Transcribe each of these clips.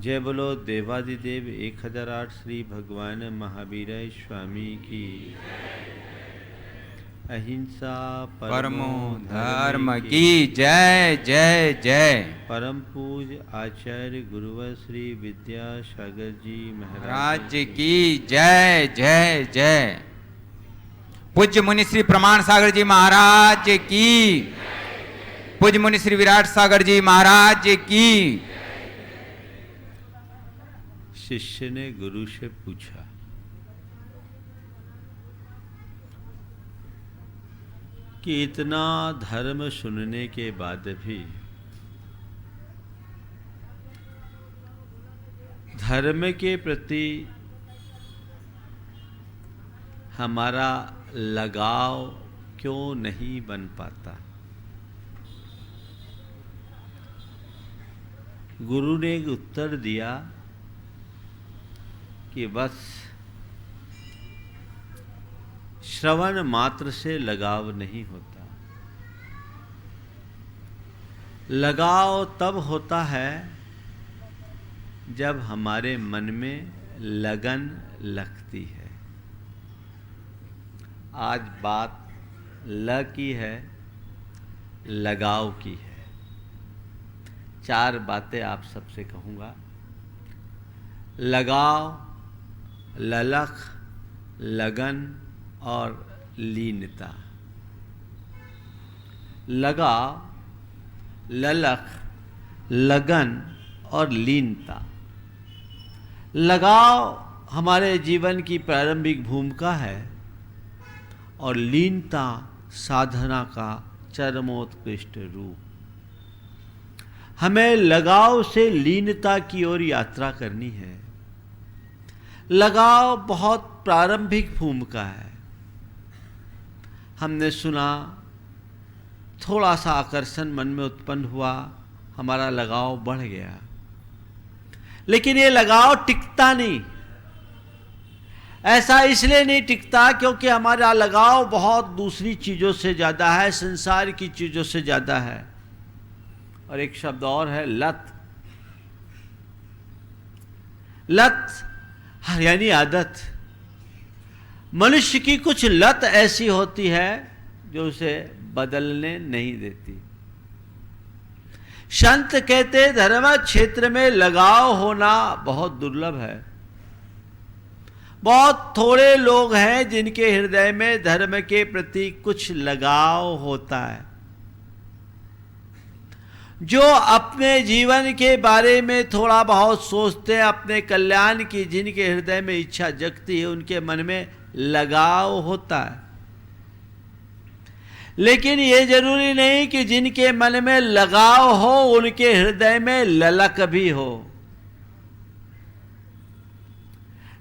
जय बोलो देवादिदेव 1008 श्री भगवान महावीर स्वामी की। अहिंसा परमो धर्म की जय जय जय। परम पूज आचार्य गुरुवर श्री विद्यासागर जी महाराज की जय जय जय। पूज्य मुनि श्री प्रमाण सागर जी महाराज की। पूज्य मुनि श्री विराट सागर जी महाराज की। शिष्य ने गुरु से पूछा, कि इतना धर्म सुनने के बाद भी धर्म के प्रति हमारा लगाव क्यों नहीं बन पाता। गुरु ने एक उत्तर दिया कि बस श्रवण मात्र से लगाव नहीं होता। लगाव तब होता है जब हमारे मन में लगन लगती है। आज बात ल की है, लगाव की है। 4 बातें आप सबसे कहूँगा। लगाव, ललक, लगन और लीनता। लगाव, ललक, लगन और लीनता। लगाव हमारे जीवन की प्रारंभिक भूमिका है और लीनता साधना का चरमोत्कृष्ट रूप। हमें लगाव से लीनता की ओर यात्रा करनी है। लगाव बहुत प्रारंभिक भूमिका है। हमने सुना, थोड़ा सा आकर्षण मन में उत्पन्न हुआ, हमारा लगाव बढ़ गया। लेकिन ये लगाव टिकता नहीं। ऐसा इसलिए नहीं टिकता क्योंकि हमारा लगाव बहुत दूसरी चीज़ों से ज़्यादा है, संसार की चीज़ों से ज़्यादा है। और एक शब्द और है, लत। लत यानी आदत। मनुष्य की कुछ लत ऐसी होती है जो उसे बदलने नहीं देती। संत कहते धर्म क्षेत्र में लगाव होना बहुत दुर्लभ है। बहुत थोड़े लोग हैं जिनके हृदय में धर्म के प्रति कुछ लगाव होता है। जो अपने जीवन के बारे में थोड़ा बहुत सोचते हैं, अपने कल्याण की जिनके हृदय में इच्छा जगती है, उनके मन में लगाव होता है। लेकिन ये जरूरी नहीं कि जिनके मन में लगाव हो उनके हृदय में ललक भी हो।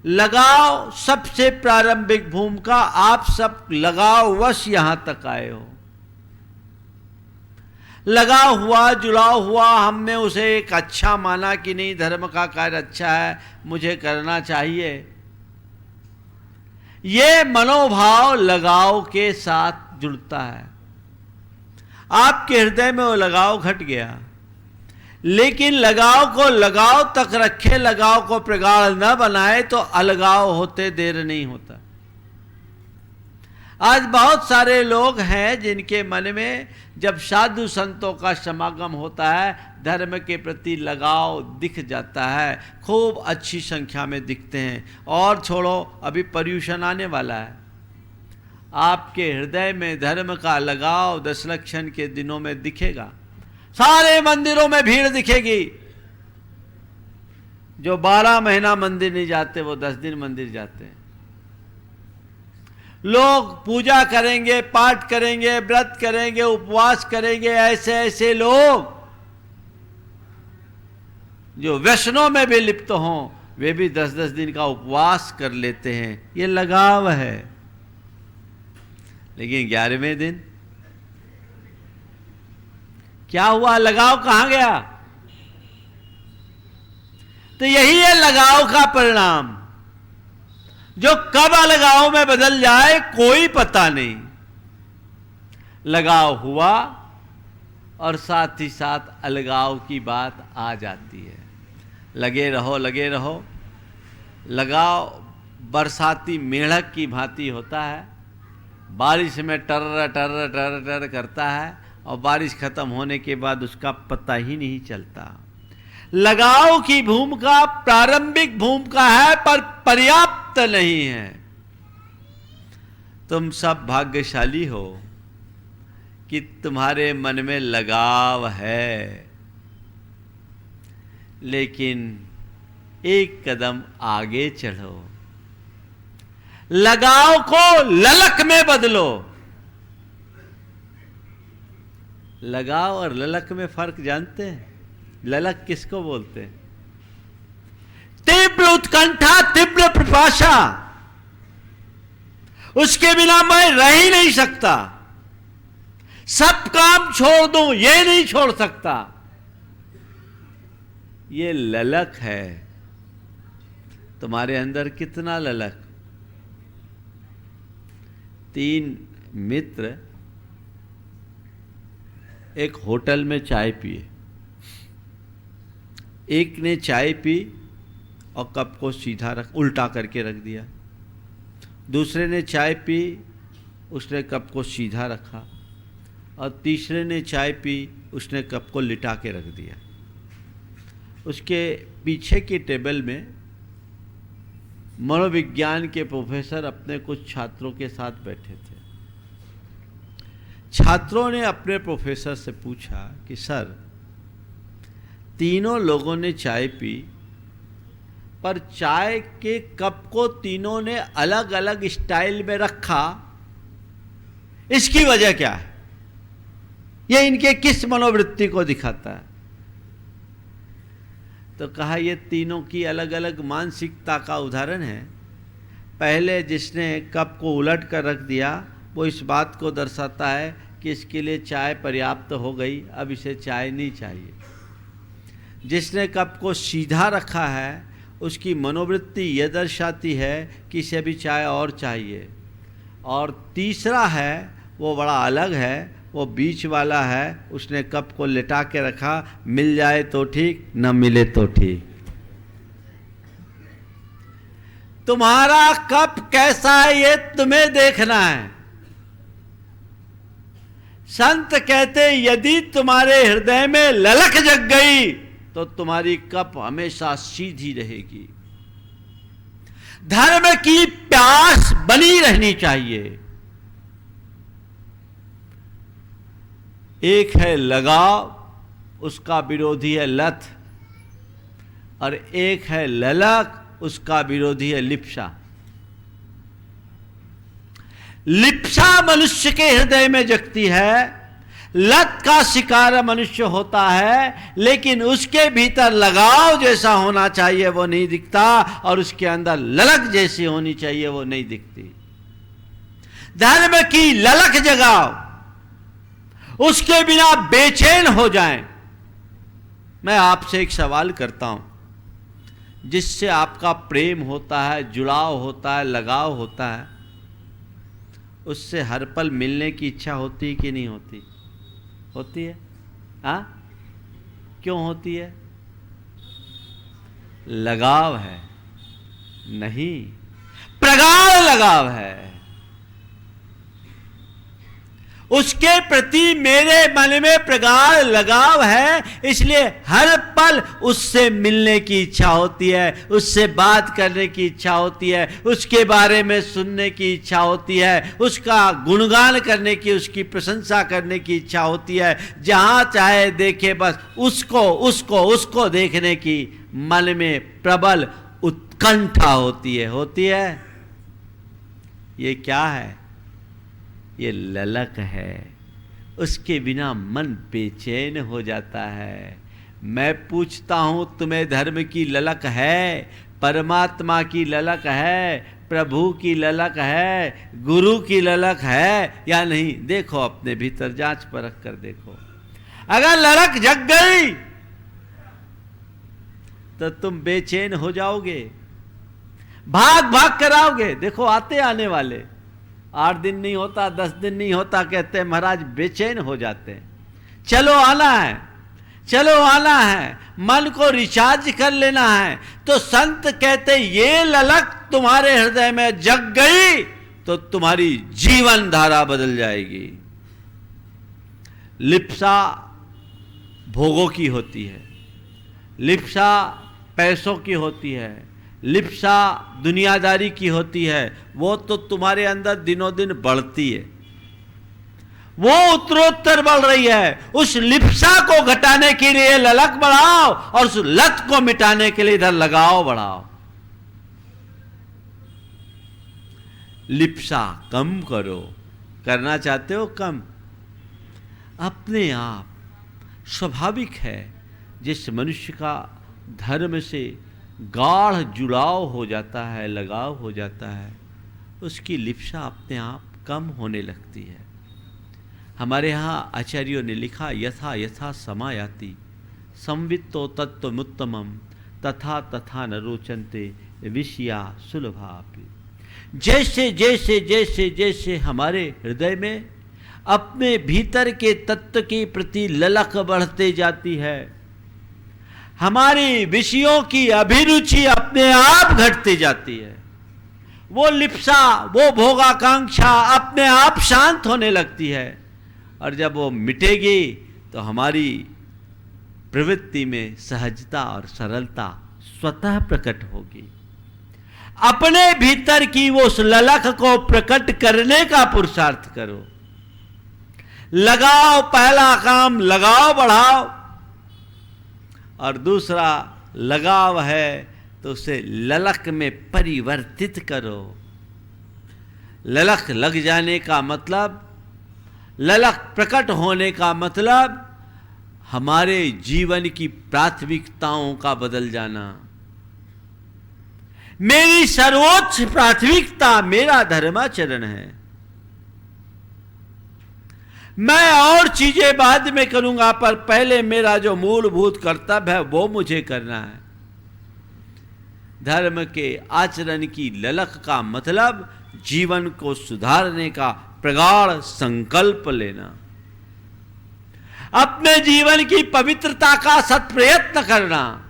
लगाव सबसे प्रारंभिक भूमिका। आप सब लगाववश यहां तक आए हो। लगाव हुआ, जुड़ाव हुआ, हमने उसे एक अच्छा माना कि नहीं, धर्म का कार्य अच्छा है, मुझे करना चाहिए। ये मनोभाव लगाव के साथ जुड़ता है। आपके हृदय में वो लगाव घट गया। लेकिन लगाव को लगाव तक रखे, लगाव को प्रगाढ़ न बनाए तो अलगाव होते देर नहीं होता। आज बहुत सारे लोग हैं जिनके मन में जब साधु संतों का समागम होता है, धर्म के प्रति लगाव दिख जाता है। खूब अच्छी संख्या में दिखते हैं। और छोड़ो, अभी पर्यूषण आने वाला है। आपके हृदय में धर्म का लगाव दशलक्षण के दिनों में दिखेगा। सारे मंदिरों में भीड़ दिखेगी। जो 12 महीना मंदिर नहीं जाते वो 10 दिन मंदिर जाते हैं। लोग पूजा करेंगे, पाठ करेंगे, व्रत करेंगे, उपवास करेंगे। ऐसे ऐसे लोग जो व्यसनों में भी लिप्त हों, वे भी 10-10 दिन का उपवास कर लेते हैं। ये लगाव है। लेकिन 11वें दिन क्या हुआ? लगाव कहां गया? तो यही है लगाव का परिणाम, जो कब अलगाव में बदल जाए कोई पता नहीं। लगाव हुआ और साथ ही साथ अलगाव की बात आ जाती है। लगे रहो लगे रहो। लगाव बरसाती मेढक की भांति होता है, बारिश में टर टर टर टर करता है और बारिश खत्म होने के बाद उसका पता ही नहीं चलता। लगाव की भूमिका प्रारंभिक भूमिका है पर पर्याप्त नहीं है। तुम सब भाग्यशाली हो कि तुम्हारे मन में लगाव है, लेकिन एक कदम आगे चढ़ो, लगाव को ललक में बदलो। लगाव और ललक में फर्क जानते हैं? ललक किसको बोलते हैं? तीव्र उत्कंठा, तीव्र प्रत्याशा, उसके बिना मैं रह ही नहीं सकता, सब काम छोड़ दूं ये नहीं छोड़ सकता, ये ललक है। तुम्हारे अंदर कितना ललक? 3 मित्र एक होटल में चाय पिए। एक ने चाय पी और कप को सीधा उल्टा करके रख दिया। दूसरे ने चाय पी, उसने कप को सीधा रखा। और तीसरे ने चाय पी, उसने कप को लिटा के रख दिया। उसके पीछे की टेबल में मनोविज्ञान के प्रोफेसर अपने कुछ छात्रों के साथ बैठे थे। छात्रों ने अपने प्रोफेसर से पूछा कि सर, तीनों लोगों ने चाय पी, पर चाय के कप को तीनों ने अलग अलग स्टाइल में रखा, इसकी वजह क्या है? यह इनके किस मनोवृत्ति को दिखाता है? तो कहा, ये तीनों की अलग अलग मानसिकता का उदाहरण है। पहले जिसने कप को उलट कर रख दिया, वो इस बात को दर्शाता है कि इसके लिए चाय पर्याप्त हो गई, अब इसे चाय नहीं चाहिए। जिसने कप को सीधा रखा है, उसकी मनोवृत्ति यह दर्शाती है कि इसे भी चाय और चाहिए। और तीसरा है, वो बड़ा अलग है, वो बीच वाला है, उसने कप को लिटा के रखा, मिल जाए तो ठीक, न मिले तो ठीक। तुम्हारा कप कैसा है ये तुम्हें देखना है। संत कहते, यदि तुम्हारे हृदय में ललक जग गई तो तुम्हारी कप हमेशा सीधी रहेगी। धर्म की प्यास बनी रहनी चाहिए। एक है लगाव, उसका विरोधी है लत, और एक है ललक, उसका विरोधी है लिप्सा। लिप्सा मनुष्य के हृदय में जगती है, लत का शिकार मनुष्य होता है, लेकिन उसके भीतर लगाव जैसा होना चाहिए वो नहीं दिखता, और उसके अंदर ललक जैसी होनी चाहिए वो नहीं दिखती। धर्म की ललक जगाओ, उसके बिना बेचैन हो जाएं। मैं आपसे एक सवाल करता हूं, जिससे आपका प्रेम होता है, जुड़ाव होता है, लगाव होता है, उससे हर पल मिलने की इच्छा होती है कि नहीं होती? होती है। हाँ, क्यों होती है? लगाव है? नहीं, प्रगाढ़ लगाव है। उसके प्रति मेरे मन में प्रगाढ़ लगाव है, इसलिए हर पल उससे मिलने की इच्छा होती है, उससे बात करने की इच्छा होती है, उसके बारे में सुनने की इच्छा होती है, उसका गुणगान करने की, उसकी प्रशंसा करने की इच्छा होती है। जहां चाहे देखे बस उसको उसको उसको देखने की मन में प्रबल उत्कंठा होती है। होती है। ये क्या है? ये ललक है। उसके बिना मन बेचैन हो जाता है। मैं पूछता हूं, तुम्हें धर्म की ललक है? परमात्मा की ललक है? प्रभु की ललक है? गुरु की ललक है या नहीं? देखो, अपने भीतर जांच परख कर देखो। अगर ललक जग गई तो तुम बेचैन हो जाओगे, भाग भाग कर आओगे। देखो, आते आने वाले 8 दिन नहीं होता, 10 दिन नहीं होता, कहते हैं महाराज बेचैन हो जाते हैं। चलो आना है, चलो आना है, मन को रिचार्ज कर लेना है। तो संत कहते ये ललक तुम्हारे हृदय में जग गई तो तुम्हारी जीवन धारा बदल जाएगी। लिप्सा भोगों की होती है, लिप्सा पैसों की होती है, लिप्सा दुनियादारी की होती है। वो तो तुम्हारे अंदर दिनों दिन बढ़ती है, वो उत्तरोत्तर बढ़ रही है। उस लिप्सा को घटाने के लिए ललक बढ़ाओ और उस लत को मिटाने के लिए इधर लगाओ बढ़ाओ। लिप्सा कम करो। करना चाहते हो कम? अपने आप स्वाभाविक है, जिस मनुष्य का धर्म से गाढ़ जुड़ाव हो जाता है, लगाव हो जाता है, उसकी लिप्सा अपने आप कम होने लगती है। हमारे यहाँ आचार्यों ने लिखा, यथा यथा समायाति संवित्तो तत्त्वमुत्तमं तथा तथा न रोचन्ते विषया सुलभापि। जैसे जैसे जैसे जैसे हमारे हृदय में अपने भीतर के तत्व के प्रति ललक बढ़ते जाती है, हमारी विषयों की अभिरुचि अपने आप घटती जाती है, वो लिप्सा, वो भोगाकांक्षा अपने आप शांत होने लगती है। और जब वो मिटेगी तो हमारी प्रवृत्ति में सहजता और सरलता स्वतः प्रकट होगी। अपने भीतर की वो उस ललक को प्रकट करने का पुरुषार्थ करो। लगाओ, पहला काम लगाओ बढ़ाओ, और दूसरा लगाव है तो उसे ललक में परिवर्तित करो। ललक लग जाने का मतलब, ललक प्रकट होने का मतलब हमारे जीवन की प्राथमिकताओं का बदल जाना। मेरी सर्वोच्च प्राथमिकता मेरा धर्माचरण है। मैं और चीजें बाद में करूंगा, पर पहले मेरा जो मूलभूत कर्तव्य है वो मुझे करना है। धर्म के आचरण की ललक का मतलब जीवन को सुधारने का प्रगाढ़ संकल्प लेना, अपने जीवन की पवित्रता का सत्प्रयत्न करना।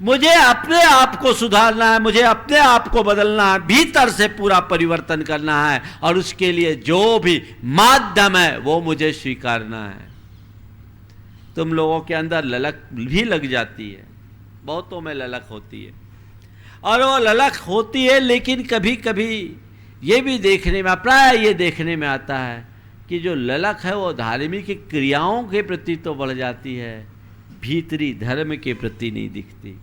मुझे अपने आप को सुधारना है, मुझे अपने आप को बदलना है, भीतर से पूरा परिवर्तन करना है, और उसके लिए जो भी माध्यम है वो मुझे स्वीकारना है। तुम लोगों के अंदर ललक भी लग जाती है, बहुतों में ललक होती है, और वो ललक होती है, लेकिन कभी कभी ये भी देखने में, प्राय ये देखने में आता है कि जो ललक है वो धार्मिक क्रियाओं के प्रति तो बढ़ जाती है, भीतरी धर्म के प्रति नहीं दिखती।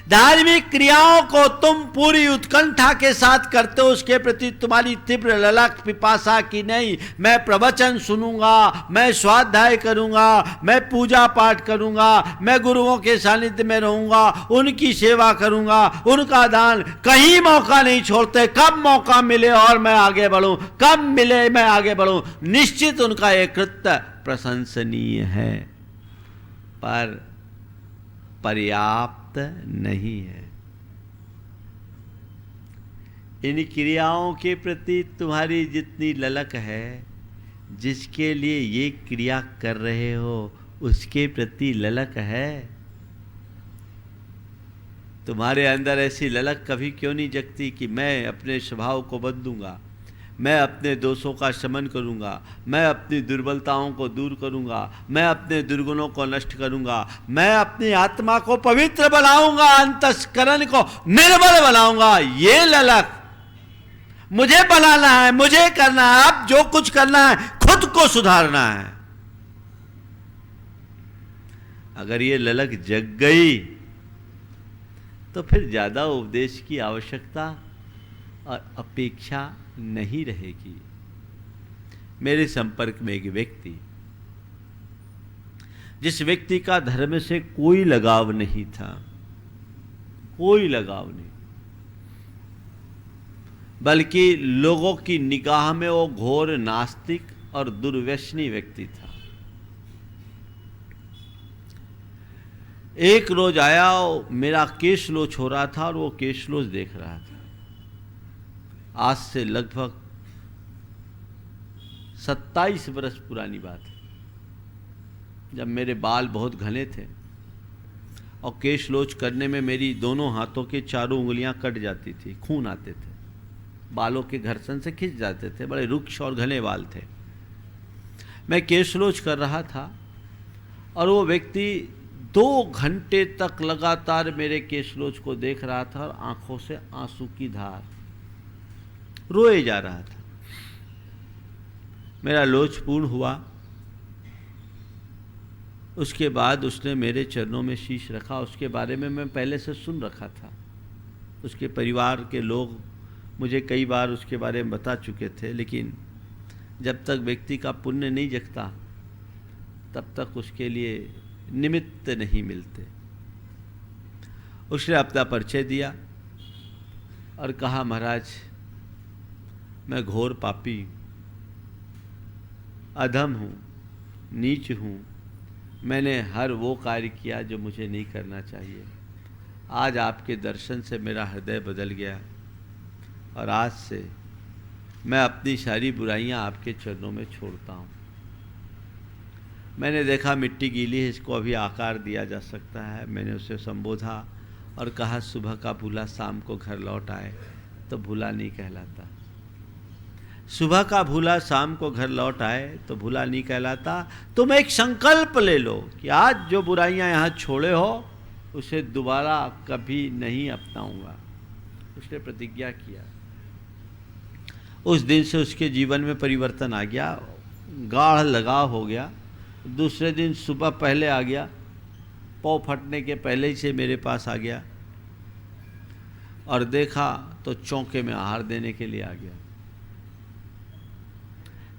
धार्मिक क्रियाओं को तुम पूरी उत्कंठा के साथ करते हो, उसके प्रति तुम्हारी तीव्र ललक पिपासा की नहीं। मैं प्रवचन सुनूंगा, मैं स्वाध्याय करूंगा, मैं पूजा पाठ करूंगा, मैं गुरुओं के सानिध्य में रहूंगा, उनकी सेवा करूंगा, उनका दान, कहीं मौका नहीं छोड़ते। कब मौका मिले और मैं आगे बढ़ूं, कब मिले मैं आगे बढ़ूं। निश्चित उनका एक कृत्य प्रशंसनीय है, पर पर्याप्त नहीं है। इन क्रियाओं के प्रति तुम्हारी जितनी ललक है, जिसके लिए ये क्रिया कर रहे हो उसके प्रति ललक है। तुम्हारे अंदर ऐसी ललक कभी क्यों नहीं जगती कि मैं अपने स्वभाव को बदलूंगा, मैं अपने दोषों का शमन करूंगा, मैं अपनी दुर्बलताओं को दूर करूंगा, मैं अपने दुर्गुणों को नष्ट करूंगा, मैं अपनी आत्मा को पवित्र बनाऊंगा, अंतस्करण को निर्मल बनाऊंगा। ये ललक मुझे बनाना है, मुझे करना है। अब जो कुछ करना है खुद को सुधारना है। अगर ये ललक जग गई तो फिर ज्यादा उपदेश की आवश्यकता और अपेक्षा नहीं रहेगी। मेरे संपर्क में एक व्यक्ति, जिस व्यक्ति का धर्म से कोई लगाव नहीं था, कोई लगाव नहीं, बल्कि लोगों की निगाह में वो घोर नास्तिक और दुर्व्यसनी व्यक्ति था। एक रोज आया, मेरा केश लोच हो रहा था और वो केश लोच देख रहा था। आज से लगभग 27 वर्ष पुरानी बात है। जब मेरे बाल बहुत घने थे और केश लोच करने में मेरी दोनों हाथों के चारों उंगलियां कट जाती थी, खून आते थे, बालों के घर्षण से खिंच जाते थे, बड़े रुक्ष और घने बाल थे। मैं केश लोच कर रहा था और वो व्यक्ति 2 घंटे तक लगातार मेरे केश लोच को देख रहा था और आंखों से आंसू की धार, रोए जा रहा था। मेरा लोच पूर्ण हुआ। उसके बाद उसने मेरे चरणों में शीश रखा। उसके बारे में मैं पहले से सुन रखा था। उसके परिवार के लोग मुझे कई बार उसके बारे में बता चुके थे, लेकिन जब तक व्यक्ति का पुण्य नहीं जगता तब तक उसके लिए निमित्त नहीं मिलते। उसने अपना परिचय दिया और कहा, महाराज मैं घोर पापी, अधम हूँ, नीच हूँ, मैंने हर वो कार्य किया जो मुझे नहीं करना चाहिए। आज आपके दर्शन से मेरा हृदय बदल गया और आज से मैं अपनी सारी बुराइयां आपके चरणों में छोड़ता हूं। मैंने देखा मिट्टी गीली है, इसको अभी आकार दिया जा सकता है। मैंने उसे संबोधा और कहा, सुबह का भूला शाम को घर लौट आए तो भूला नहीं कहलाता। सुबह का भूला शाम को घर लौट आए तो भूला नहीं कहलाता। तुम एक संकल्प ले लो कि आज जो बुराइयां यहाँ छोड़े हो उसे दोबारा कभी नहीं अपनाऊंगा। उसने प्रतिज्ञा किया। उस दिन से उसके जीवन में परिवर्तन आ गया, गाढ़ लगाव हो गया। दूसरे दिन सुबह पहले आ गया, पाँव फटने के पहले ही से मेरे पास आ गया और देखा तो चौके में आहार देने के लिए आ गया।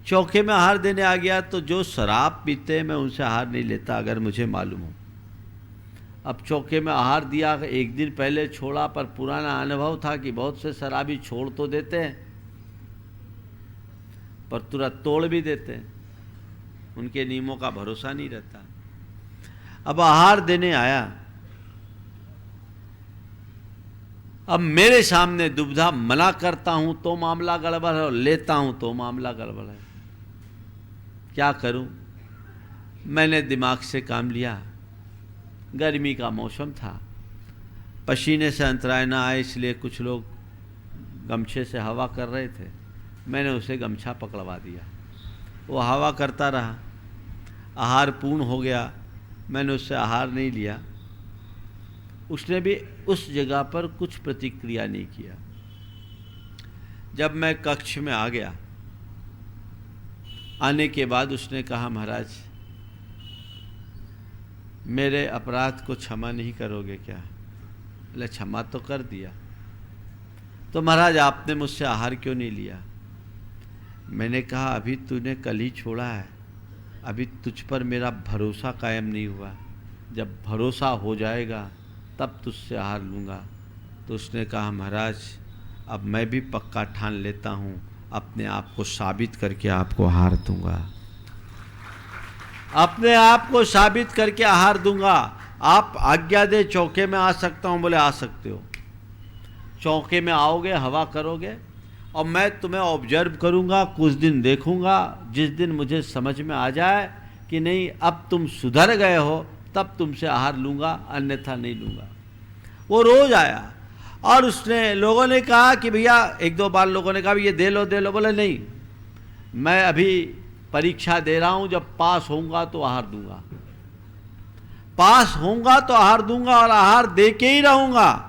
चौके में आहार देने आ गया तो जो शराब पीते हैं मैं उनसे आहार नहीं लेता अगर मुझे मालूम हो। अब चौके में आहार दिया, एक दिन पहले छोड़ा, पर पुराना अनुभव था कि बहुत से शराबी छोड़ तो देते हैं पर तुरंत तोड़ भी देते हैं, उनके नियमों का भरोसा नहीं रहता। अब आहार देने आया, अब मेरे सामने दुविधा, मना करता हूं तो मामला गड़बड़ है और लेता हूं तो मामला गड़बड़ है। क्या करूं? मैंने दिमाग से काम लिया। गर्मी का मौसम था, पसीने से अंतराय ना आए इसलिए कुछ लोग गमछे से हवा कर रहे थे। मैंने उसे गमछा पकड़वा दिया, वो हवा करता रहा। आहार पूर्ण हो गया, मैंने उससे आहार नहीं लिया। उसने भी उस जगह पर कुछ प्रतिक्रिया नहीं किया। जब मैं कक्ष में आ गया, आने के बाद उसने कहा, महाराज मेरे अपराध को क्षमा नहीं करोगे क्या? बोले, क्षमा तो कर दिया। तो महाराज आपने मुझसे आहार क्यों नहीं लिया? मैंने कहा, अभी तूने कल ही छोड़ा है, अभी तुझ पर मेरा भरोसा कायम नहीं हुआ। जब भरोसा हो जाएगा तब तुझसे आहार लूँगा। तो उसने कहा, महाराज अब मैं भी पक्का ठान लेता हूँ, अपने आप को साबित करके आपको आहार दूंगा, अपने आप को साबित करके आहार दूंगा। आप आज्ञा दे, चौके में आ सकता हूँ? बोले, आ सकते हो। चौके में आओगे, हवा करोगे और मैं तुम्हें ऑब्जर्व करूंगा, कुछ दिन देखूंगा। जिस दिन मुझे समझ में आ जाए कि नहीं अब तुम सुधर गए हो तब तुमसे आहार लूँगा, अन्यथा नहीं लूँगा। वो रोज आया और उसने, लोगों ने कहा कि भैया, 1-2 बार लोगों ने कहा ये दे लो दे लो। बोले नहीं, मैं अभी परीक्षा दे रहा हूँ, जब पास होऊंगा तो आहार दूंगा, पास होऊंगा तो आहार दूंगा और आहार दे के ही रहूँगा।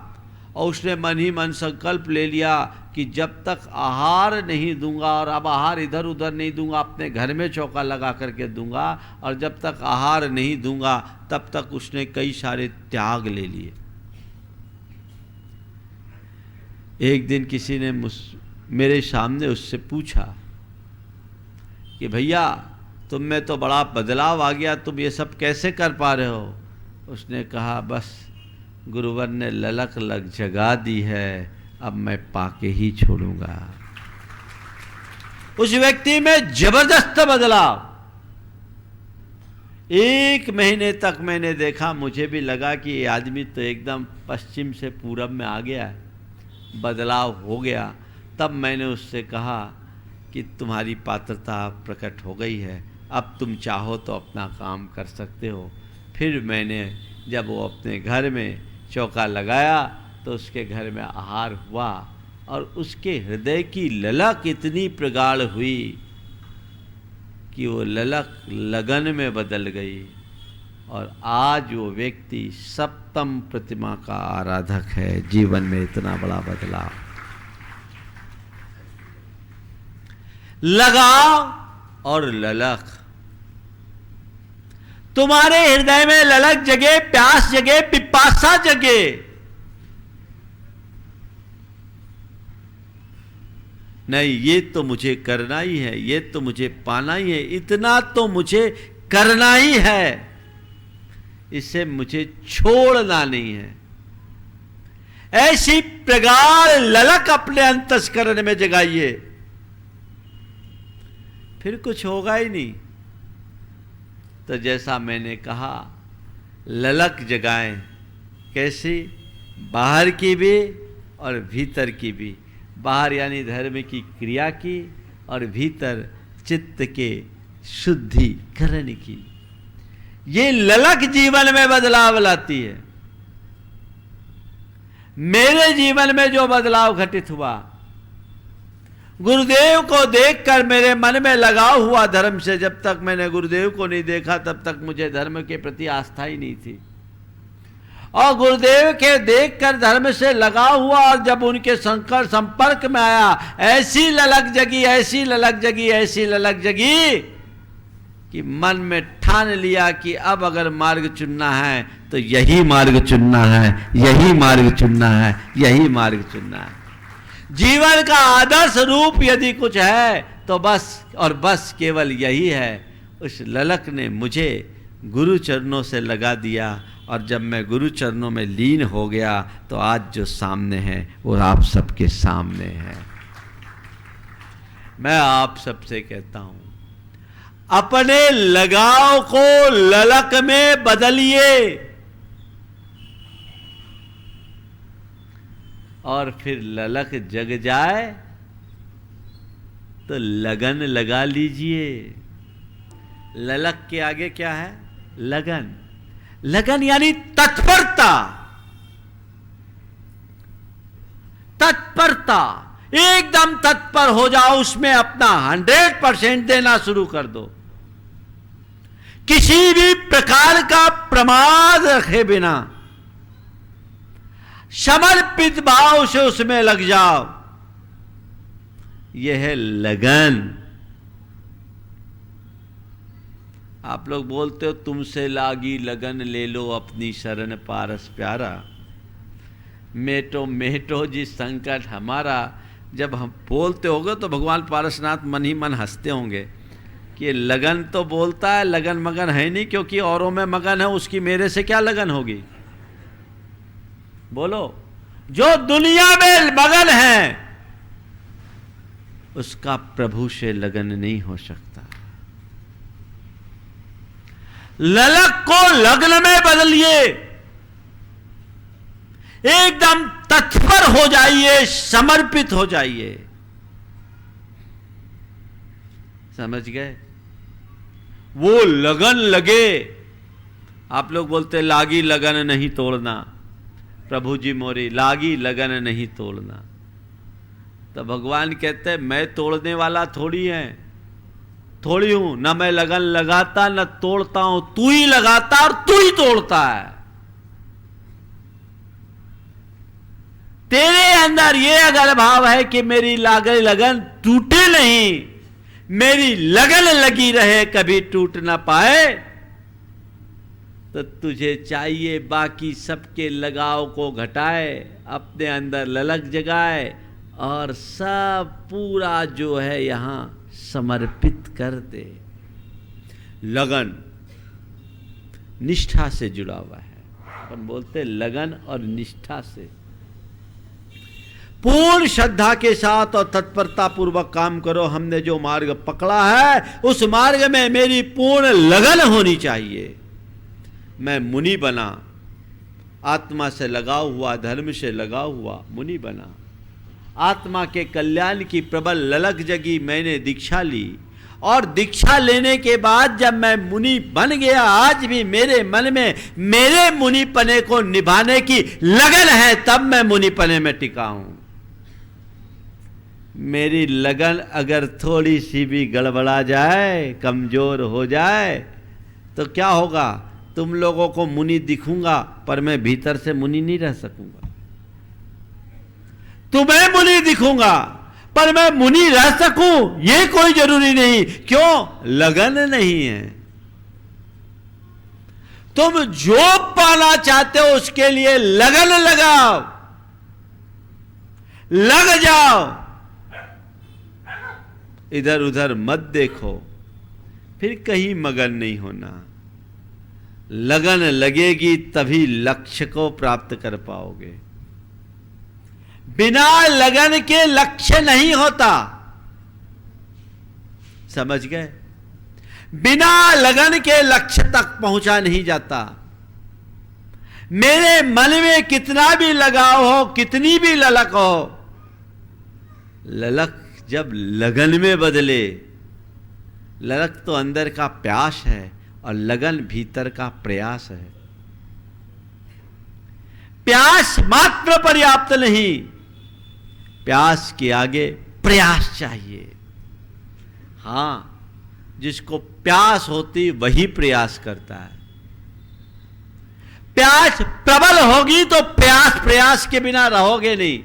और उसने मन ही मन संकल्प ले लिया कि जब तक आहार नहीं दूंगा, और अब आहार इधर उधर नहीं दूंगा, अपने घर में चौका लगा करके दूंगा, और जब तक आहार नहीं दूंगा तब तक उसने कई सारे त्याग ले लिए। एक दिन किसी ने मेरे सामने उससे पूछा कि भैया तुम में तो बड़ा बदलाव आ गया, तुम ये सब कैसे कर पा रहे हो? उसने कहा, बस गुरुवर ने ललक लग जगा दी है, अब मैं पाके ही छोड़ूंगा। उस व्यक्ति में जबरदस्त बदलाव। 1 महीने तक मैंने देखा, मुझे भी लगा कि ये आदमी तो एकदम पश्चिम से पूरब में आ गया है, बदलाव हो गया। तब मैंने उससे कहा कि तुम्हारी पात्रता प्रकट हो गई है, अब तुम चाहो तो अपना काम कर सकते हो। फिर मैंने जब वो अपने घर में चौका लगाया तो उसके घर में आहार हुआ और उसके हृदय की ललक इतनी प्रगाढ़ हुई कि वो ललक लगन में बदल गई और आज वो व्यक्ति सप्तम प्रतिमा का आराधक है। जीवन में इतना बड़ा बदलाव। लगाव और ललक, तुम्हारे हृदय में ललक जगे, प्यास जगे, पिपासा जगे। नहीं, ये तो मुझे करना ही है, ये तो मुझे पाना ही है, इतना तो मुझे करना ही है, इसे मुझे छोड़ना नहीं है। ऐसी प्रगाढ़ ललक अपने अंतस्करण में जगाइए, फिर कुछ होगा ही नहीं। तो जैसा मैंने कहा, ललक जगाएं। कैसी? बाहर की भी और भीतर की भी। बाहर यानी धर्म की क्रिया की और भीतर चित्त के शुद्धिकरण की। ये ललक जीवन में बदलाव लाती है। मेरे जीवन में जो बदलाव घटित हुआ, गुरुदेव को देखकर मेरे मन में लगाव हुआ धर्म से। जब तक मैंने गुरुदेव को नहीं देखा तब तक मुझे धर्म के प्रति आस्था ही नहीं थी, और गुरुदेव के देखकर धर्म से लगाव हुआ, और जब उनके संपर्क में आया, ऐसी ललक जगी, ऐसी ललक जगी, ऐसी ललक जगी कि मन में ठान लिया कि अब अगर मार्ग चुनना है तो यही मार्ग चुनना है, यही मार्ग चुनना है, यही मार्ग चुनना है। जीवन का आदर्श रूप यदि कुछ है तो बस और बस केवल यही है। उस ललक ने मुझे गुरु चरणों से लगा दिया, और जब मैं गुरु चरणों में लीन हो गया तो आज जो सामने है वो आप सबके सामने है। मैं आप सबसे कहता हूं, अपने लगाव को ललक में बदलिए और फिर ललक जग जाए तो लगन लगा लीजिए। ललक के आगे क्या है? लगन। लगन यानी तत्परता। तत्परता, एकदम तत्पर हो जाओ, उसमें अपना 100% देना शुरू कर दो। किसी भी प्रकार का प्रमाद रखे बिना समर्पित भाव से उसमें लग जाओ। यह है लगन। आप लोग बोलते हो तुमसे लागी लगन ले लो अपनी शरण पारस प्यारा। मेटो मेटो जी संकट हमारा। जब हम बोलते होगे तो भगवान पारसनाथ मन ही मन हंसते होंगे कि लगन तो बोलता है, लगन मगन है नहीं, क्योंकि औरों में मगन है, उसकी मेरे से क्या लगन होगी? बोलो। जो दुनिया में मगन है उसका प्रभु से लगन नहीं हो सकता। ललक को लग्न में बदलिए, एकदम तत्पर हो जाइए, समर्पित हो जाइए। समझ गए? वो लगन लगे। आप लोग बोलते लागी लगन नहीं तोड़ना। प्रभु जी मोरी, लागी लगन नहीं तोड़ना। तो भगवान कहते हैं मैं तोड़ने वाला थोड़ी है, थोड़ी हूं ना। मैं लगन लगाता न तोड़ता हूं, तू ही लगाता और तू ही तोड़ता है। तेरे अंदर ये अगर भाव है कि मेरी लगन टूटे नहीं, मेरी लगन लगी रहे, कभी टूट ना पाए, तो तुझे चाहिए बाकी सबके लगाव को घटाए, अपने अंदर ललक जगाए और सब पूरा जो है यहां समर्पित कर दे। लगन निष्ठा से जुड़ा हुआ है। अपन बोलते लगन और निष्ठा से। पूर्ण श्रद्धा के साथ और तत्परता पूर्वक काम करो। हमने जो मार्ग पकड़ा है उस मार्ग में मेरी पूर्ण लगन होनी चाहिए। मैं मुनि बना, आत्मा से लगाव हुआ, धर्म से लगाव हुआ, मुनि बना। आत्मा के कल्याण की प्रबल ललक जगी, मैंने दीक्षा ली और दीक्षा लेने के बाद जब मैं मुनि बन गया, आज भी मेरे मन में मेरे मुनिपने को निभाने की लगन है, तब मैं मुनिपने में टिका हूं। मेरी लगन अगर थोड़ी सी भी गड़बड़ा जाए, कमजोर हो जाए, तो क्या होगा? तुम लोगों को मुनि दिखूंगा पर मैं भीतर से मुनि नहीं रह सकूंगा। तुम्हें मुनि दिखूंगा पर मैं मुनि रह सकूं ये कोई जरूरी नहीं। क्यों? लगन नहीं है। तुम जो पाना चाहते हो उसके लिए लगन लगाओ, लग जाओ, इधर उधर मत देखो, फिर कहीं मगन नहीं होना। लगन लगेगी तभी लक्ष्य को प्राप्त कर पाओगे। बिना लगन के लक्ष्य नहीं होता, समझ गए? बिना लगन के लक्ष्य तक पहुंचा नहीं जाता। मेरे मन में कितना भी लगाव हो, कितनी भी ललक हो, ललक जब लगन में बदले, ललक तो अंदर का प्यास है और लगन भीतर का प्रयास है। प्यास मात्र पर्याप्त नहीं, प्यास के आगे प्रयास चाहिए। हां, जिसको प्यास होती वही प्रयास करता है। प्यास प्रबल होगी तो प्रयास के बिना रहोगे नहीं।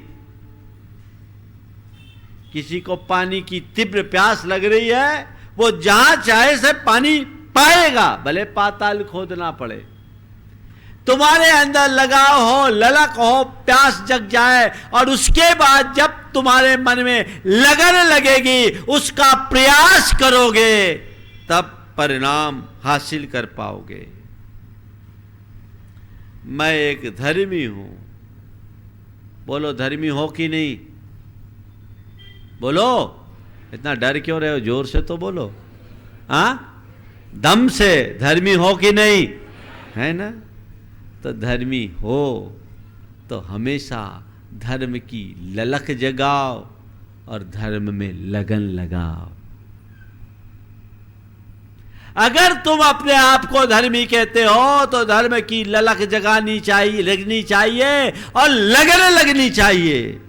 किसी को पानी की तीव्र प्यास लग रही है, वो जहां चाहे से पानी पाएगा, भले पाताल खोदना पड़े। तुम्हारे अंदर लगाव हो, ललक हो, प्यास जग जाए, और उसके बाद जब तुम्हारे मन में लगन लगेगी, उसका प्रयास करोगे, तब परिणाम हासिल कर पाओगे। मैं एक धर्मी हूं। बोलो, धर्मी हो कि नहीं? बोलो, इतना डर क्यों रहे हो? जोर से तो बोलो। हाँ, दम से धर्मी हो कि नहीं? है ना? तो धर्मी हो तो हमेशा धर्म की ललक जगाओ और धर्म में लगन लगाओ। अगर तुम अपने आप को धर्मी कहते हो तो धर्म की ललक जगानी चाहिए, लगनी चाहिए और लगन लगनी चाहिए।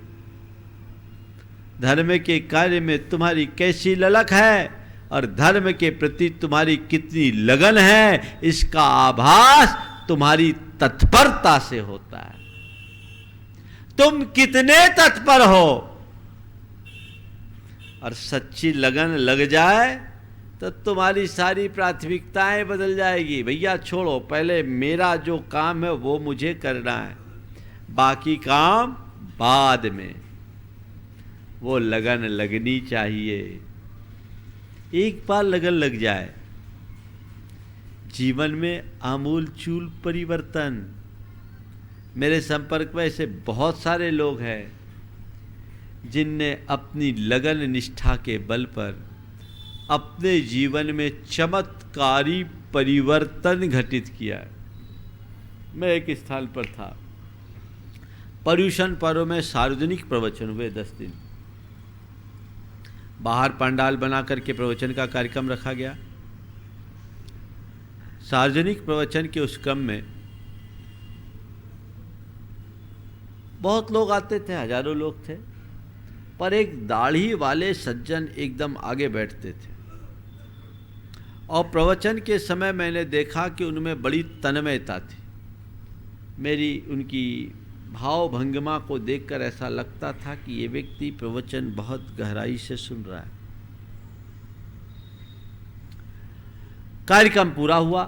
धर्म के कार्य में तुम्हारी कैसी ललक है और धर्म के प्रति तुम्हारी कितनी लगन है, इसका आभास तुम्हारी तत्परता से होता है। तुम कितने तत्पर हो, और सच्ची लगन लग जाए तो तुम्हारी सारी प्राथमिकताएं बदल जाएगी। भैया छोड़ो, पहले मेरा जो काम है वो मुझे करना है, बाकी काम बाद में। वो लगन लगनी चाहिए। एक बार लगन लग जाए, जीवन में आमूल चूल परिवर्तन। मेरे संपर्क में ऐसे बहुत सारे लोग हैं जिनने अपनी लगन निष्ठा के बल पर अपने जीवन में चमत्कारी परिवर्तन घटित किया है। मैं एक स्थान पर था, पर्यूषण पर्व में सार्वजनिक प्रवचन हुए 10 दिन। बाहर पंडाल बना करके प्रवचन का कार्यक्रम रखा गया। सार्वजनिक प्रवचन के उस क्रम में बहुत लोग आते थे, हजारों लोग थे, पर एक दाढ़ी वाले सज्जन एकदम आगे बैठते थे। और प्रवचन के समय मैंने देखा कि उनमें बड़ी तन्मयता थी। मेरी उनकी भाव भंगिमा को देखकर ऐसा लगता था कि ये व्यक्ति प्रवचन बहुत गहराई से सुन रहा है। कार्यक्रम पूरा हुआ।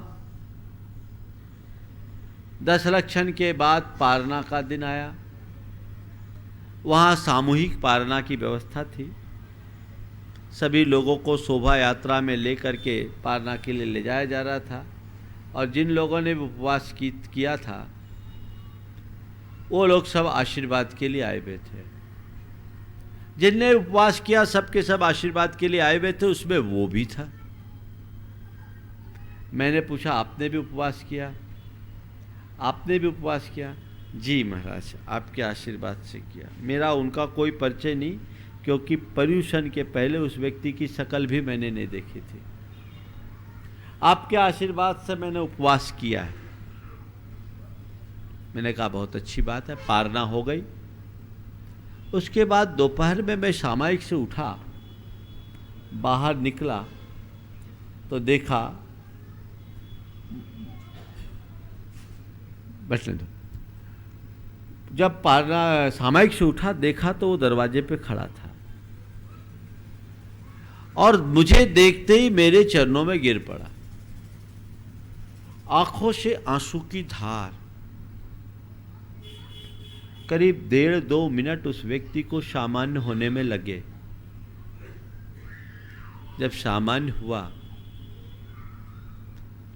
10 लक्षण के बाद पारना का दिन आया। वहाँ सामूहिक पारना की व्यवस्था थी। सभी लोगों को शोभा यात्रा में लेकर के पारना के लिए ले जाया जा रहा था। और जिन लोगों ने उपवास किया था वो लोग सब आशीर्वाद के लिए आए हुए थे। जिनने उपवास किया सबके सब आशीर्वाद के लिए आए हुए थे, उसमें वो भी था। मैंने पूछा, आपने भी उपवास किया? आपने भी उपवास किया? जी महाराज, आपके आशीर्वाद से किया। मेरा उनका कोई परिचय नहीं, क्योंकि पर्यूषण के पहले उस व्यक्ति की शक्ल भी मैंने नहीं देखी थी। आपके आशीर्वाद से मैंने उपवास किया है। मैंने कहा बहुत अच्छी बात है, पारना हो गई। उसके बाद दोपहर में मैं सामायिक से उठा, बाहर निकला तो देखा, बैठने दो, जब पारना सामायिक से उठा देखा तो वो दरवाजे पे खड़ा था और मुझे देखते ही मेरे चरणों में गिर पड़ा। आंखों से आंसू की धार। करीब 1.5-2 मिनट उस व्यक्ति को सामान्य होने में लगे। जब सामान्य हुआ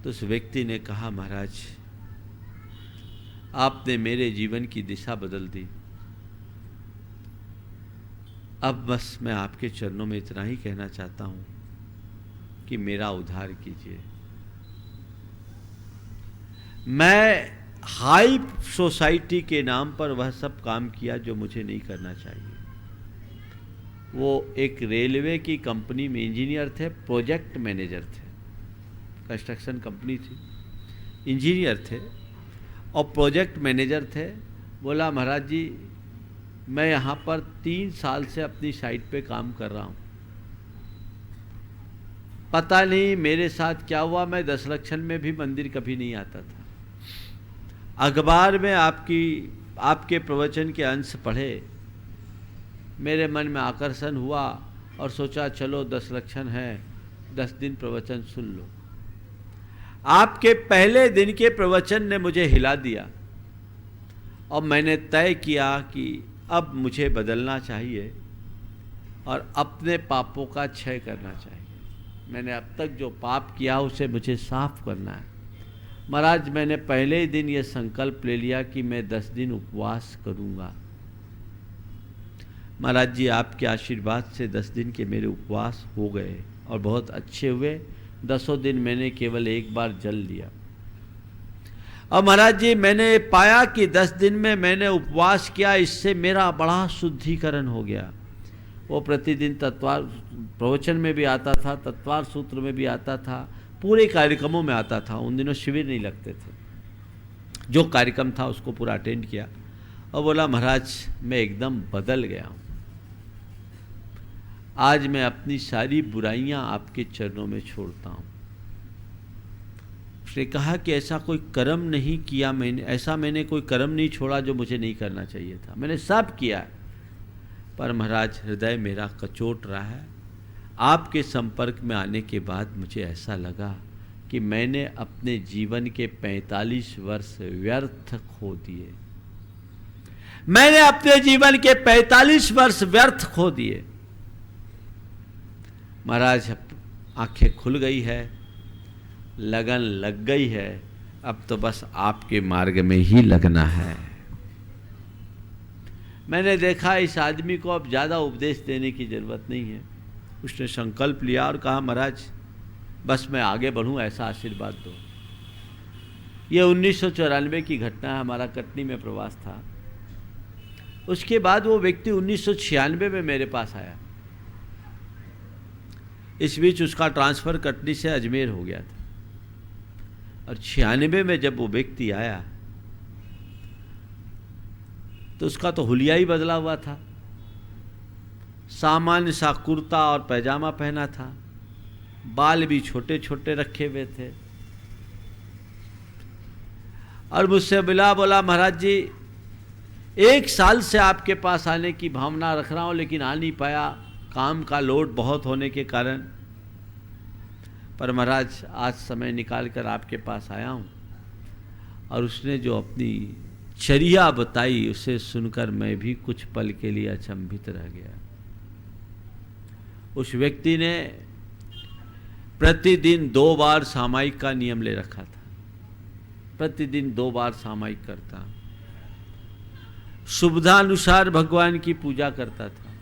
तो उस व्यक्ति ने कहा, महाराज आपने मेरे जीवन की दिशा बदल दी। अब बस मैं आपके चरणों में इतना ही कहना चाहता हूं कि मेरा उद्धार कीजिए। मैं हाई सोसाइटी के नाम पर वह सब काम किया जो मुझे नहीं करना चाहिए। वो एक रेलवे की कंपनी में इंजीनियर थे, प्रोजेक्ट मैनेजर थे, कंस्ट्रक्शन कंपनी थी, इंजीनियर थे और प्रोजेक्ट मैनेजर थे। बोला, महाराज जी मैं यहाँ पर 3 साल से अपनी साइट पे काम कर रहा हूँ, पता नहीं मेरे साथ क्या हुआ, मैं 10 लक्षण में भी मंदिर कभी नहीं आता था। अखबार में आपके प्रवचन के अंश पढ़े, मेरे मन में आकर्षण हुआ और सोचा चलो 10 लक्षण है, 10 दिन प्रवचन सुन लो। आपके पहले दिन के प्रवचन ने मुझे हिला दिया और मैंने तय किया कि अब मुझे बदलना चाहिए और अपने पापों का क्षय करना चाहिए। मैंने अब तक जो पाप किया उसे मुझे साफ करना है। महाराज मैंने पहले ही दिन ये संकल्प ले लिया कि मैं 10 दिन उपवास करूंगा। महाराज जी आपके आशीर्वाद से 10 दिन के मेरे उपवास हो गए और बहुत अच्छे हुए। 10 दिन मैंने केवल एक बार जल लिया और महाराज जी मैंने पाया कि 10 दिन में मैंने उपवास किया, इससे मेरा बड़ा शुद्धिकरण हो गया। वो प्रतिदिन तत्वार प्रवचन में भी आता था, तत्वार सूत्र में भी आता था, पूरे कार्यक्रमों में आता था। उन दिनों शिविर नहीं लगते थे, जो कार्यक्रम था उसको पूरा अटेंड किया और बोला, महाराज मैं एकदम बदल गया हूँ। आज मैं अपनी सारी बुराइयां आपके चरणों में छोड़ता हूँ। उसने कहा कि ऐसा कोई कर्म नहीं किया मैंने कोई कर्म नहीं छोड़ा जो मुझे नहीं करना चाहिए था। मैंने सब किया है, पर महाराज हृदय मेरा कचोट रहा है। आपके संपर्क में आने के बाद मुझे ऐसा लगा कि मैंने अपने जीवन के 45 वर्ष व्यर्थ खो दिए। मैंने अपने जीवन के 45 वर्ष व्यर्थ खो दिए। महाराज आंखें खुल गई है, लगन लग गई है, अब तो बस आपके मार्ग में ही लगना है। मैंने देखा इस आदमी को अब ज़्यादा उपदेश देने की ज़रूरत नहीं है। उसने संकल्प लिया और कहा, महाराज बस मैं आगे बढ़ूं, ऐसा आशीर्वाद दो। ये 1994 की घटना है, हमारा कटनी में प्रवास था। उसके बाद वो व्यक्ति 1996 में मेरे पास आया। इस बीच उसका ट्रांसफ़र कटनी से अजमेर हो गया था और 96 में जब वो व्यक्ति आया तो उसका तो हुलिया ही बदला हुआ था। सामान्य सा कुर्ता और पैजामा पहना था, बाल भी छोटे छोटे रखे हुए थे और मुझसे मिला, बोला, महाराज जी 1 साल से आपके पास आने की भावना रख रहा हूँ लेकिन आ नहीं पाया, काम का लोड बहुत होने के कारण, पर महाराज आज समय निकाल कर आपके पास आया हूँ। और उसने जो अपनी चर्या बताई उसे सुनकर मैं भी कुछ पल के लिए अचंभित रह गया। उस व्यक्ति ने प्रतिदिन 2 बार सामायिक का नियम ले रखा था, प्रतिदिन 2 बार सामायिक करता, सुविधानुसार भगवान की पूजा करता था,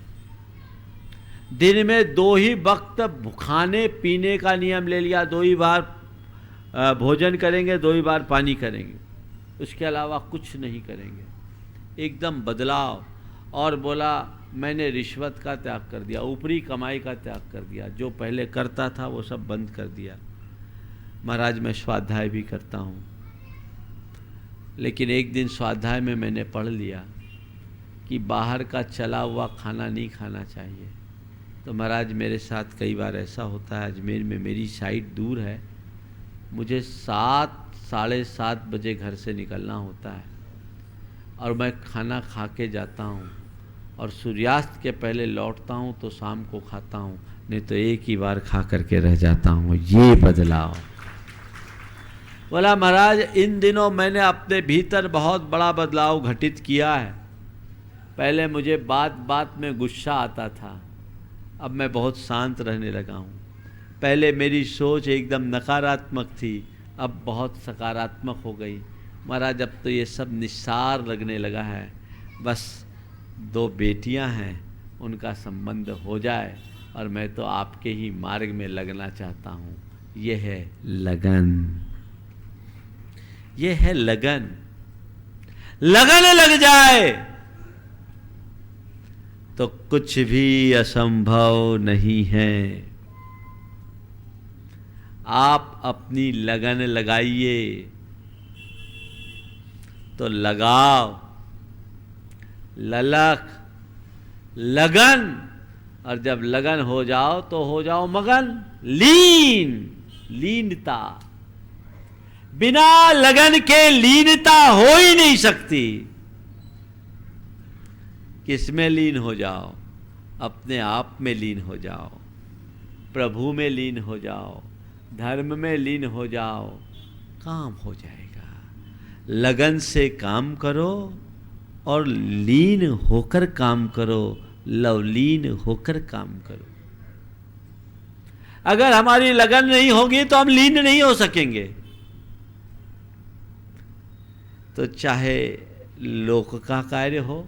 दिन में 2 ही वक्त खाने पीने का नियम ले लिया, 2 ही बार भोजन करेंगे, 2 ही बार पानी करेंगे, उसके अलावा कुछ नहीं करेंगे। एकदम बदलाव। और बोला मैंने रिश्वत का त्याग कर दिया, ऊपरी कमाई का त्याग कर दिया, जो पहले करता था वो सब बंद कर दिया। महाराज मैं स्वाध्याय भी करता हूँ, लेकिन एक दिन स्वाध्याय में मैंने पढ़ लिया कि बाहर का चला हुआ खाना नहीं खाना चाहिए। तो महाराज मेरे साथ कई बार ऐसा होता है, अजमेर में मेरी साइट दूर है, मुझे 7-7:30 बजे घर से निकलना होता है और मैं खाना खा के जाता हूँ और सूर्यास्त के पहले लौटता हूँ तो शाम को खाता हूँ, नहीं तो एक ही बार खा करके रह जाता हूँ। ये बदलाव। बोला महाराज इन दिनों मैंने अपने भीतर बहुत बड़ा बदलाव घटित किया है। पहले मुझे बात बात में गुस्सा आता था, अब मैं बहुत शांत रहने लगा हूँ। पहले मेरी सोच एकदम नकारात्मक थी, अब बहुत सकारात्मक हो गई। महाराज अब तो ये सब निस्सार लगने लगा है, बस 2 बेटियां हैं उनका संबंध हो जाए और मैं तो आपके ही मार्ग में लगना चाहता हूँ। ये है लगन, ये है लगन। लगन लग जाए तो कुछ भी असंभव नहीं है। आप अपनी लगन लगाइए तो लगाव, ललक, लगन, और जब लगन हो जाओ तो हो जाओ मगन, लीन, लीनता। बिना लगन के लीनता हो ही नहीं सकती। किसमें लीन हो जाओ? अपने आप में लीन हो जाओ, प्रभु में लीन हो जाओ, धर्म में लीन हो जाओ, काम हो जाएगा। लगन से काम करो और लीन होकर काम करो, लवलीन होकर काम करो। अगर हमारी लगन नहीं होगी तो हम लीन नहीं हो सकेंगे। तो चाहे लोक का कार्य हो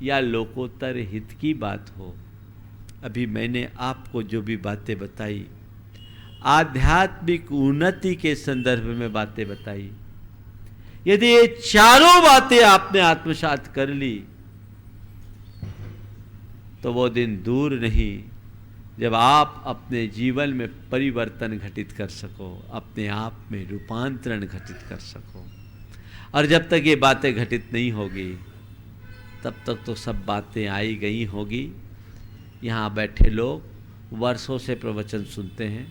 या लोकोत्तर हित की बात हो, अभी मैंने आपको जो भी बातें बताई आध्यात्मिक उन्नति के संदर्भ में बातें बताई, यदि ये चारों बातें आपने आत्मसात कर ली तो वो दिन दूर नहीं जब आप अपने जीवन में परिवर्तन घटित कर सको, अपने आप में रूपांतरण घटित कर सको। और जब तक ये बातें घटित नहीं होगी तब तक तो सब बातें आई गई होगी। यहाँ बैठे लोग वर्षों से प्रवचन सुनते हैं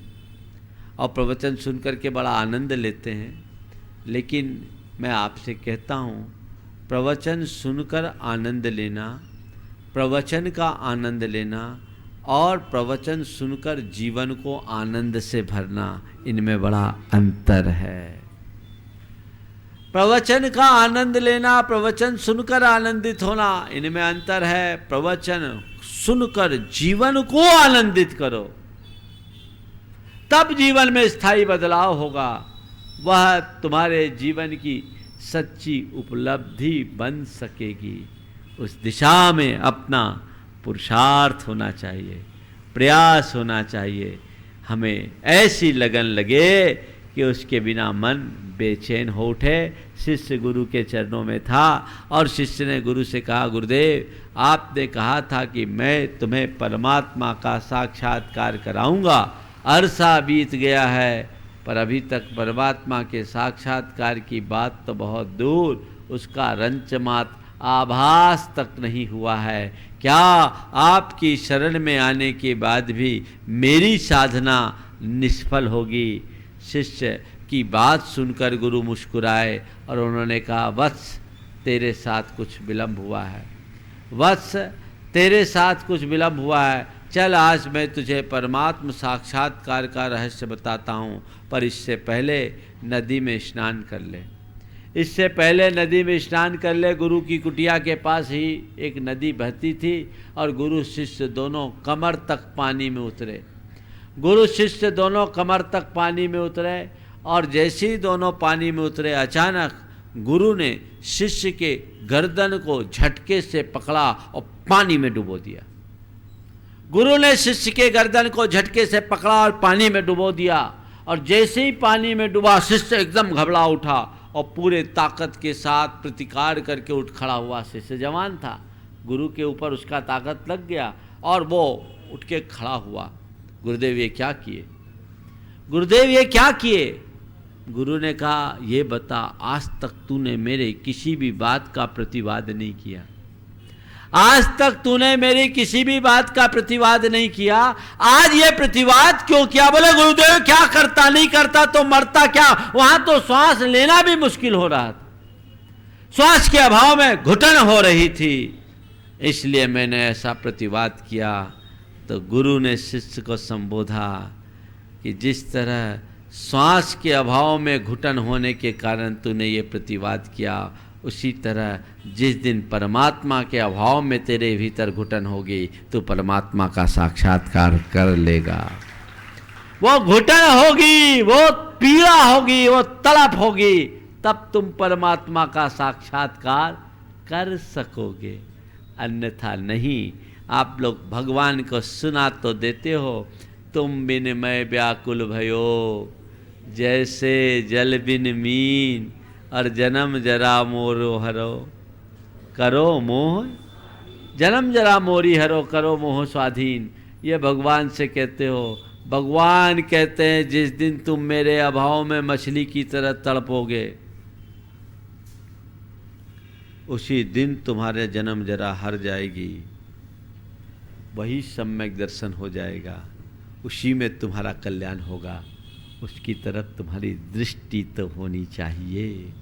और प्रवचन सुनकर के बड़ा आनंद लेते हैं, लेकिन मैं आपसे कहता हूँ प्रवचन सुनकर आनंद लेना, प्रवचन का आनंद लेना और प्रवचन सुनकर जीवन को आनंद से भरना, इनमें बड़ा अंतर है। प्रवचन का आनंद लेना, प्रवचन सुनकर आनंदित होना, इनमें अंतर है। प्रवचन सुनकर जीवन को आनंदित करो, तब जीवन में स्थायी बदलाव होगा। वह तुम्हारे जीवन की सच्ची उपलब्धि बन सकेगी। उस दिशा में अपना पुरुषार्थ होना चाहिए, प्रयास होना चाहिए। हमें ऐसी लगन लगे कि उसके बिना मन बेचैन हो उठे। शिष्य गुरु के चरणों में था और शिष्य ने गुरु से कहा, गुरुदेव आपने कहा था कि मैं तुम्हें परमात्मा का साक्षात्कार कराऊंगा। अरसा बीत गया है पर अभी तक परमात्मा के साक्षात्कार की बात तो बहुत दूर, उसका रंचमात्र आभास तक नहीं हुआ है। क्या आपकी शरण में आने के बाद भी मेरी साधना निष्फल होगी? शिष्य की बात सुनकर गुरु मुस्कुराए और उन्होंने कहा, वत्स तेरे साथ कुछ विलम्ब हुआ है, वत्स तेरे साथ कुछ विलम्ब हुआ है। चल आज मैं तुझे परमात्म साक्षात्कार का रहस्य बताता हूँ, पर इससे पहले नदी में स्नान कर ले। इससे पहले नदी में स्नान कर ले। गुरु की कुटिया के पास ही एक नदी बहती थी और गुरु शिष्य दोनों कमर तक पानी में उतरे। गुरु शिष्य दोनों कमर तक पानी में उतरे और जैसे ही दोनों पानी में उतरे, अचानक गुरु ने शिष्य के गर्दन को झटके से पकड़ा और पानी में डुबो दिया। गुरु ने शिष्य के गर्दन को झटके से पकड़ा और पानी में डुबो दिया और जैसे ही पानी में डूबा शिष्य एकदम घबरा उठा और पूरे ताकत के साथ प्रतिकार करके उठ खड़ा हुआ। शिष्य जवान था, गुरु के ऊपर उसका ताकत लग गया और वो उठ के खड़ा हुआ। गुरुदेव ये क्या किए, गुरुदेव ये क्या किए? गुरु ने कहा ये बता, आज तक तूने मेरे किसी भी बात का प्रतिवाद नहीं किया, आज तक तूने मेरी किसी भी बात का प्रतिवाद नहीं किया, आज ये प्रतिवाद क्यों किया? बोले गुरुदेव क्या करता, नहीं करता तो मरता क्या? वहां तो श्वास लेना भी मुश्किल हो रहा था, श्वास के अभाव में घुटन हो रही थी, इसलिए मैंने ऐसा प्रतिवाद किया। तो गुरु ने शिष्य को संबोधा कि जिस तरह श्वास के अभाव में घुटन होने के कारण तूने ये प्रतिवाद किया, उसी तरह जिस दिन परमात्मा के अभाव में तेरे भीतर घुटन होगी तो परमात्मा का साक्षात्कार कर लेगा। वो घुटन होगी, वो पीड़ा होगी, वो तड़प होगी, तब तुम परमात्मा का साक्षात्कार कर सकोगे, अन्यथा नहीं। आप लोग भगवान को सुना तो देते हो, तुम बिन मैं व्याकुल भयो, जैसे जल बिन मीन, और जन्म जरा मोरो हरो, करो मोह, जन्म जरा मोरी हरो, करो मोह स्वाधीन। ये भगवान से कहते हो। भगवान कहते हैं जिस दिन तुम मेरे अभाव में मछली की तरह तड़पोगे, उसी दिन तुम्हारे जन्म जरा हर जाएगी, वही सम्यक दर्शन हो जाएगा, उसी में तुम्हारा कल्याण होगा, उसकी तरफ तुम्हारी दृष्टि तो होनी चाहिए।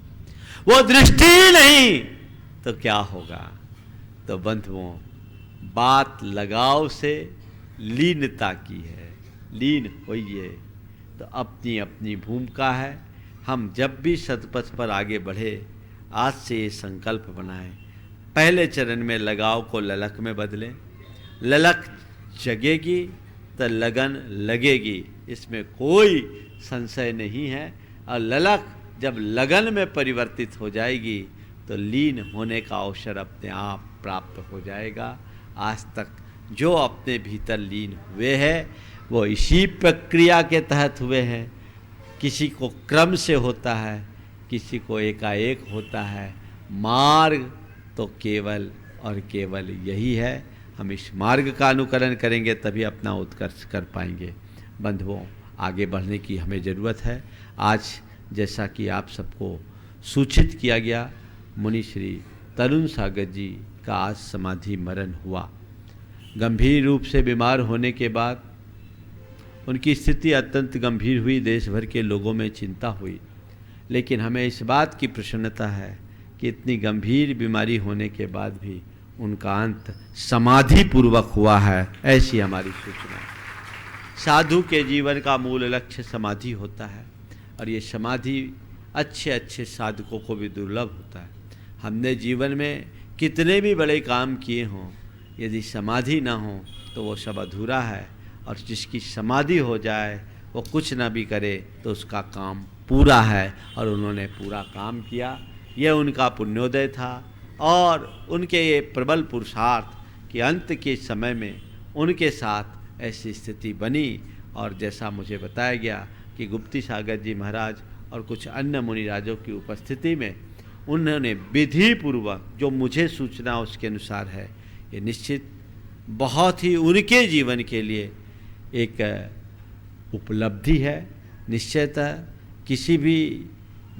वो दृष्टि ही नहीं तो क्या होगा? तो बंधुओं, बात लगाव से लीनता की है, लीन होइए। तो अपनी अपनी भूमिका है। हम जब भी सतपथ पर आगे बढ़े, आज से ये संकल्प बनाएं, पहले चरण में लगाव को ललक में बदलें। ललक जगेगी तो लगन लगेगी, इसमें कोई संशय नहीं है। और ललक जब लगन में परिवर्तित हो जाएगी तो लीन होने का अवसर अपने आप प्राप्त हो जाएगा। आज तक जो अपने भीतर लीन हुए हैं वो इसी प्रक्रिया के तहत हुए हैं। किसी को क्रम से होता है, किसी को एकाएक होता है। मार्ग तो केवल और केवल यही है। हम इस मार्ग का अनुकरण करेंगे तभी अपना उत्कर्ष कर पाएंगे। बंधुओं, आगे बढ़ने की हमें ज़रूरत है। आज जैसा कि आप सबको सूचित किया गया, मुनि श्री तरुण सागर जी का आज समाधि मरण हुआ। गंभीर रूप से बीमार होने के बाद उनकी स्थिति अत्यंत गंभीर हुई, देश भर के लोगों में चिंता हुई। लेकिन हमें इस बात की प्रसन्नता है कि इतनी गंभीर बीमारी होने के बाद भी उनका अंत समाधि पूर्वक हुआ है, ऐसी हमारी सूचना है। साधु के जीवन का मूल लक्ष्य समाधि होता है और ये समाधि अच्छे अच्छे साधकों को भी दुर्लभ होता है। हमने जीवन में कितने भी बड़े काम किए हों, यदि समाधि ना हो तो वो सब अधूरा है। और जिसकी समाधि हो जाए वो कुछ ना भी करे तो उसका काम पूरा है, और उन्होंने पूरा काम किया। यह उनका पुण्योदय था और उनके ये प्रबल पुरुषार्थ कि अंत के समय में उनके साथ ऐसी स्थिति बनी। और जैसा मुझे बताया गया कि गुप्ती सागर जी महाराज और कुछ अन्य मुनिराजों की उपस्थिति में उन्होंने विधि पूर्वक, जो मुझे सूचना उसके अनुसार है, ये निश्चित बहुत ही उनके जीवन के लिए एक उपलब्धि है। निश्चयतः किसी भी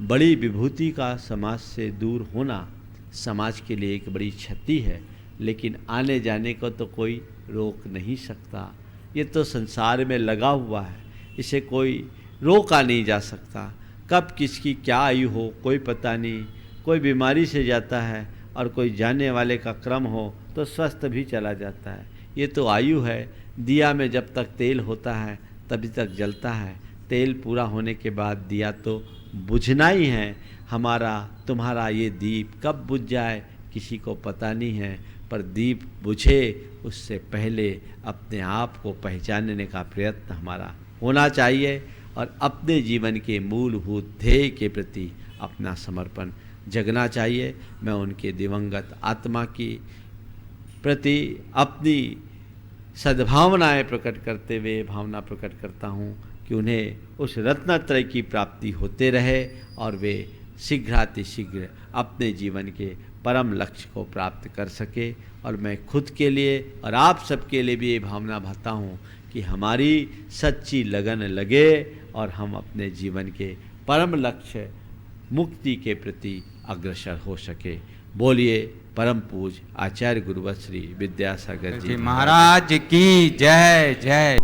बड़ी विभूति का समाज से दूर होना समाज के लिए एक बड़ी क्षति है, लेकिन आने जाने को तो कोई रोक नहीं सकता। ये तो संसार में लगा हुआ है, इसे कोई रोका नहीं जा सकता। कब किसकी क्या आयु हो कोई पता नहीं। कोई बीमारी से जाता है और कोई जाने वाले का क्रम हो तो स्वस्थ भी चला जाता है। ये तो आयु है। दिया में जब तक तेल होता है तभी तक जलता है। तेल पूरा होने के बाद दिया तो बुझना ही है। हमारा तुम्हारा ये दीप कब बुझ जाए किसी को पता नहीं है, पर दीप बुझे उससे पहले अपने आप को पहचानने का प्रयत्न हमारा होना चाहिए और अपने जीवन के मूलभूत ध्येय के प्रति अपना समर्पण जगना चाहिए। मैं उनके दिवंगत आत्मा की प्रति अपनी सद्भावनाएं प्रकट करते हुए भावना प्रकट करता हूँ कि उन्हें उस रत्नत्रय की प्राप्ति होते रहे और वे शीघ्रातिशीघ्र अपने जीवन के परम लक्ष्य को प्राप्त कर सके। और मैं खुद के लिए और आप सबके लिए भी ये भावना भरता हूँ कि हमारी सच्ची लगन लगे और हम अपने जीवन के परम लक्ष्य मुक्ति के प्रति अग्रसर हो सके। बोलिए परम पूज आचार्य गुरुवर श्री विद्यासागर जी महाराज की जय जय।